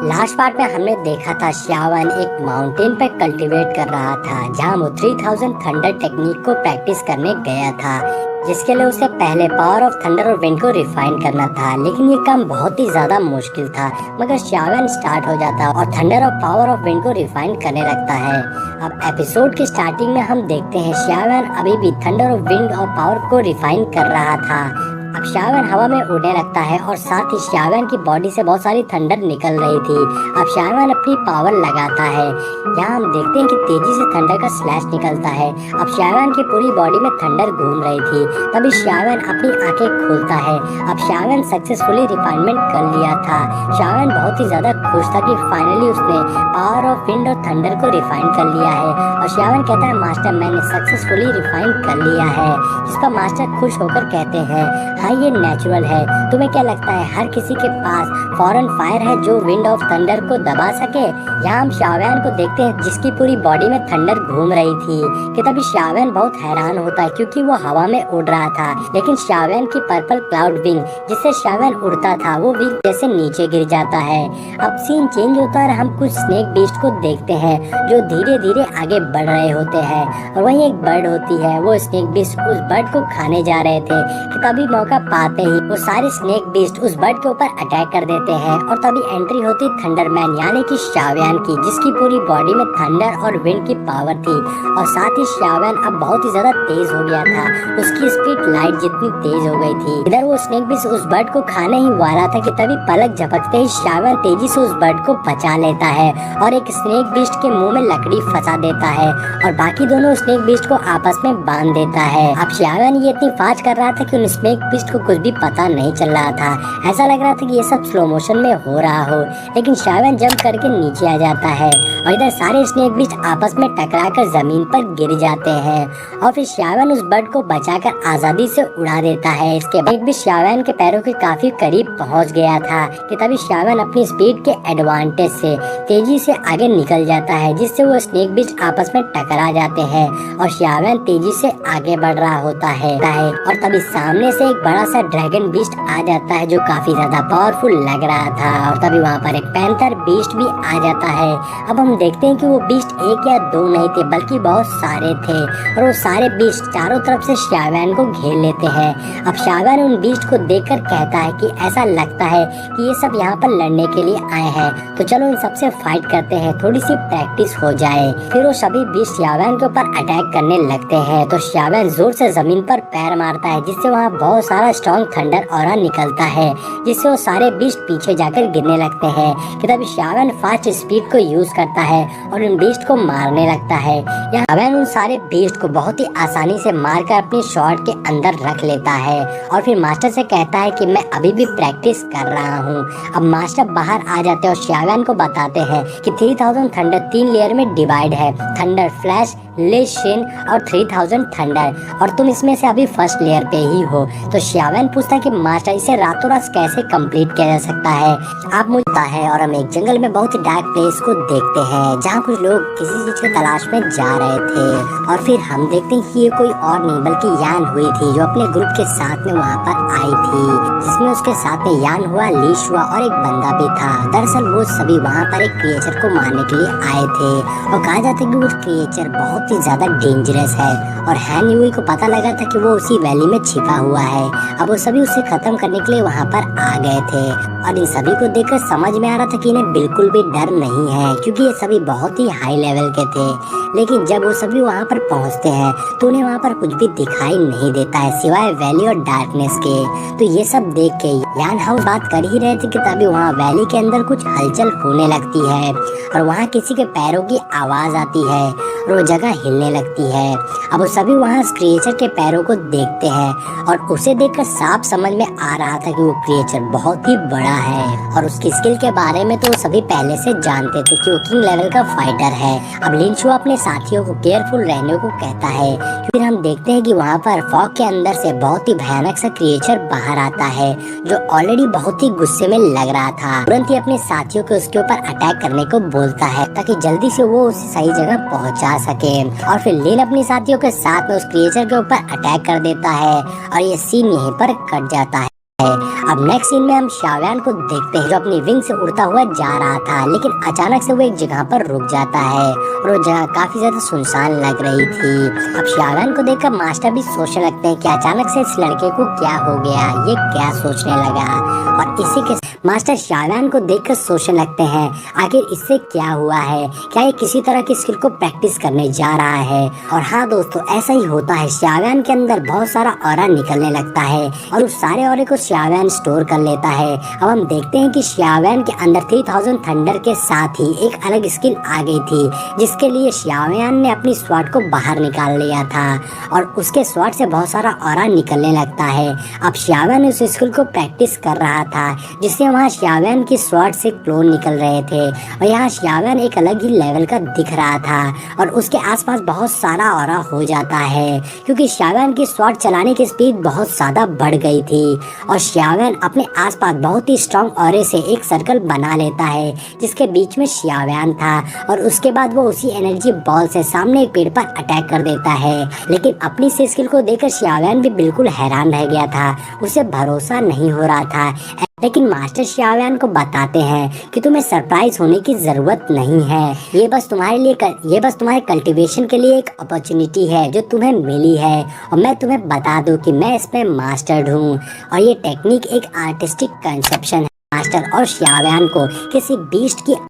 Last part में हमने देखा था श्यावन एक माउंटेन पर कल्टीवेट कर रहा था जहां वो 3000 थंडर टेक्निक को प्रैक्टिस करने गया था, जिसके लिए उसे पहले पावर ऑफ थंडर और विंड को रिफाइन करना था। लेकिन ये काम बहुत ही ज्यादा मुश्किल था। मगर श्यावन स्टार्ट हो जाता और थंडर और पावर ऑफ विंड को रिफाइन करने लगता है। अब एपिसोड की स्टार्टिंग में हम देखते हैं श्यावन अभी भी थंडर और विंड और पावर को रिफाइन कर रहा था। अब श्यावन हवा में उड़ने लगता है और साथ ही श्यावन की बॉडी से बहुत सारी थंडर निकल रही थी। अब श्यावन अपनी पावर लगाता है। यहाँ हम देखते हैं कि तेजी से थंडर का स्लैश निकलता है। अब श्यावन की पूरी बॉडी में थंडर घूम रही थी। तभी श्यावन अपनी आंखें खोलता है। अब श्यावन सक्सेसफुली रिफाइनमेंट कर लिया था। श्यावन बहुत ही ज्यादा खुश था कि फाइनली उसने पावर ऑफ विंड और थंडर को रिफाइन कर लिया है। और श्यावन कहता है, मास्टर मैंने सक्सेसफुली रिफाइन कर लिया है। जिसका मास्टर खुश होकर कहते हैं, हाँ ये नेचुरल है। तुम्हें क्या लगता है हर किसी के पास फॉरन फायर है जो विंड ऑफ थंडर को दबा सके? यहाँ हम श्यावन को देखते हैं जिसकी पूरी बॉडी में थंडर घूम रही थी। कि तभी श्यावन बहुत हैरान होता है क्योंकि वो हवा में उड़ रहा था। लेकिन श्यावन की पर्पल क्लाउड विंग जिससे श्यावन उड़ता था वो विंग जैसे नीचे गिर जाता है। अब सीन चेंज होता है और हम कुछ स्नेक बीस्ट को देखते हैं जो धीरे धीरे आगे बढ़ रहे होते हैं। और वहीं एक बर्ड होती है। वो स्नेक बीस्ट उस बर्ड को खाने जा रहे थे कि तभी मौका पाते ही वो सारे स्नेक बीस्ट उस बर्ड के ऊपर अटैक कर देते हैं। और तभी एंट्री होती थंडरमैन यानी कि श्यावन की, जिसकी पूरी बॉडी में थंडर और विंड की पावर थी। और साथ ही श्यावन अब बहुत ही ज्यादा तेज हो गया था। उसकी स्पीड लाइट जितनी तेज हो गई थी। इधर वो स्नेक बीस्ट उस बर्ड को खाने ही वाला था कि तभी पलक झपकते ही श्यावन तेजी से उस बर्ड को बचा लेता है और एक स्नेक बीस्ट के मुंह में लकड़ी फंसा देता है और बाकी दोनों स्नेक बीस्ट को आपस में बांध देता है। अब श्यावन ये इतनी फास्ट कर रहा था कि उन स्नेक बीस्ट को कुछ भी पता नहीं चल रहा था। ऐसा लग रहा था कि ये सब स्लो मोशन में हो रहा हो। लेकिन श्यावन जंप करके नीचे आ जाता है और इधर सारे स्नेक बीस्ट आपस में टकराकर जमीन पर गिर जाते हैं। और फिर श्यावन उस बर्ड को बचाकर आजादी से उड़ा देता है। इसके बाद भी श्यावन के पैरों के काफी करीब पहुंच गया था कि तभी श्यावन अपनी स्पीड के एडवांटेज से तेजी से आगे निकल जाता है, जिससे वो स्नेक बीस्ट आपस में टकरा जाते हैं और श्यावन तेजी से आगे बढ़ रहा होता है। और तभी सामने से एक बड़ा सा ड्रैगन बीस्ट आ जाता है जो काफी ज्यादा पावरफुल लग रहा था। और तभी वहाँ पर एक पैंथर बीस्ट भी आ जाता है। अब हम देखते हैं कि वो बीस्ट एक या दो नहीं थे बल्कि बहुत सारे थे और वो सारे बीस्ट चारों तरफ से श्यावन को घेर लेते हैं। अब श्यावन उन बीस्ट को देखकर कहता है कि ऐसा लगता है कि ये सब यहाँ पर लड़ने के लिए आए हैं, तो चलो इन सबसे फाइट करते हैं, थोड़ी सी प्रैक्टिस हो जाए। फिर वो सभी बीस्ट श्यावन के ऊपर अटैक करने लगते हैं। तो श्यावन जोर से जमीन पर पैर मारता है जिससे वहाँ बहुत सारा स्ट्रॉन्ग थंडर ऑरा निकलता है, जिससे वो सारे बीस्ट पीछे जाकर गिरने लगते हैं। कि तभी श्यावन फास्ट स्पीड को यूज करता है और उन बीस्ट को मारने लगता है। श्यावन उन सारे बीस्ट को बहुत ही आसानी से मारकर अपनी शॉर्ट के अंदर रख लेता है और फिर मास्टर से कहता है कि मैं अभी भी प्रैक्टिस कर रहा हूँ। अब मास्टर बाहर आ जाते हैं और श्यावन को बताते हैं कि 3000 थंडर 3 लेयर में डिवाइड है, थंडर फ्लैश, लिश, शिन और 3000 थंडर, और तुम इसमें से अभी फर्स्ट लेयर पे ही हो। तो श्यावन पूछता है कि मास्टर इसे रातों रात कैसे कंप्लीट किया जा सकता है? आप मुझे पता है। और हम एक जंगल में बहुत ही डार्क प्लेस को देखते हैं जहाँ कुछ लोग किसी चीज की तलाश में जा रहे थे और फिर हम देखते हैं कि ये कोई और नहीं बल्कि यान हुई थी जो अपने ग्रुप के साथ में वहाँ पर आई थी, जिसमें उसके साथ में यान हुआ, लीश हुआ और एक बंदा भी था। दरअसल वो सभी वहाँ पर एक क्रिएचर को मारने के लिए आए थे और कहा जाता है कि वो क्रिएचर बहुत ही ज्यादा डेंजरस है और हैन यूई को पता लगा था कि वो उसी वैली में छिपा हुआ है। अब वो सभी उसे खत्म करने के लिए वहाँ पर आ गए थे और इन सभी को देखकर समझ में आ रहा था कि इन्हें बिल्कुल भी डर नहीं है क्योंकि ये सभी बहुत ही हाई लेवल के थे। लेकिन जब वो सभी वहाँ पर पहुँचते हैं तो उन्हें वहाँ पर कुछ भी दिखाई नहीं देता है सिवाय वैली और डार्कनेस के। तो ये सब देख के यान हाउस बात कर ही रहे थे कि तभी वहाँ वैली के अंदर कुछ हलचल होने लगती है और वहाँ किसी के पैरों की आवाज आती है और वो जगह हिलने लगती है। अब वो सभी वहाँ क्रिएचर के पैरों को देखते हैं और उसे देखकर साफ समझ में आ रहा था कि वो क्रिएचर बहुत ही बड़ा है और उसकी स्किल के बारे में तो सभी पहले से जानते थे कि वो किंग लेवल का फाइटर है। अब लिंशुआ अपने साथियों को केयरफुल रहने को कहता है। फिर हम देखते हैं कि वहाँ पर फॉग के अंदर से बहुत ही भयानक सा क्रिएचर बाहर आता है जो ऑलरेडी बहुत ही गुस्से में लग रहा था। तुरंत ही अपने साथियों को उसके ऊपर अटैक करने को बोलता है ताकि जल्दी से वो उसे सही जगह पहुँचा सके। और फिर लिन अपने साथियों के साथ में उस क्रिएचर के ऊपर अटैक कर देता है और ये सीन यहीं पर कट जाता है। है। अब नेक्स्ट सीन में हम शाओयान को देखते हैं जो अपनी विंग से उड़ता हुआ जा रहा था, लेकिन अचानक से वो एक जगह पर रुक जाता है और वो जगह काफी ज्यादा सुनसान लग रही थी। अब शाओयान को देखकर मास्टर भी सोचने लगते हैं कि अचानक से इस लड़के को क्या हो गया, ये क्या सोचने लगा। और इसी के मास्टर शाओयान को देखकर सोचने लगते हैं आखिर इससे क्या हुआ है, क्या ये किसी तरह की स्किल को प्रैक्टिस करने जा रहा है। और हाँ दोस्तों, ऐसा ही होता है, शाओयान के अंदर बहुत सारा ऑरा निकलने लगता है और उस सारे ऑरे को शाओयान स्टोर कर लेता है। अब हम देखते हैं कि शाओयान के अंदर 3000 थंडर के साथ ही एक अलग स्किल आ गई थी, जिसके लिए शाओयान ने अपनी स्वॉर्ड को बाहर निकाल लिया था और उसके स्वॉर्ड से बहुत सारा ऑरा निकलने लगता है। अब शाओयान उस स्किल को प्रैक्टिस कर रहा था, जिससे वहाँ शाओयान की स्वॉर्ड से क्लोन निकल रहे थे और यहाँ शाओयान एक अलग ही लेवल का दिख रहा था और उसके आसपास बहुत सारा ऑरा हो जाता है, क्योंकि शाओयान की स्वॉर्ड चलाने की स्पीड बहुत ज्यादा बढ़ गई थी और शाओयान अपने आसपास बहुत ही स्ट्रॉन्ग ऑरे से एक सर्कल बना लेता है, जिसके बीच में शाओयान था और उसके बाद वो उसी एनर्जी बॉल से सामने एक पेड़ पर अटैक कर देता है। लेकिन अपनी इस स्किल को देखकर शाओयान भी बिल्कुल हैरान रह गया था, उसे भरोसा नहीं हो रहा था। लेकिन मास्टर शाओयान को बताते हैं कि तुम्हें सरप्राइज होने की जरूरत नहीं है, ये बस तुम्हारे कल्टीवेशन के लिए एक अपॉर्चुनिटी है जो तुम्हें मिली है और मैं तुम्हें बता दूं कि मैं इसमें मास्टर्ड हूँ और ये टेक्निक एक आर्टिस्टिक कंसेप्शन है। मास्टर और शाओयान को किसी बीस्ट की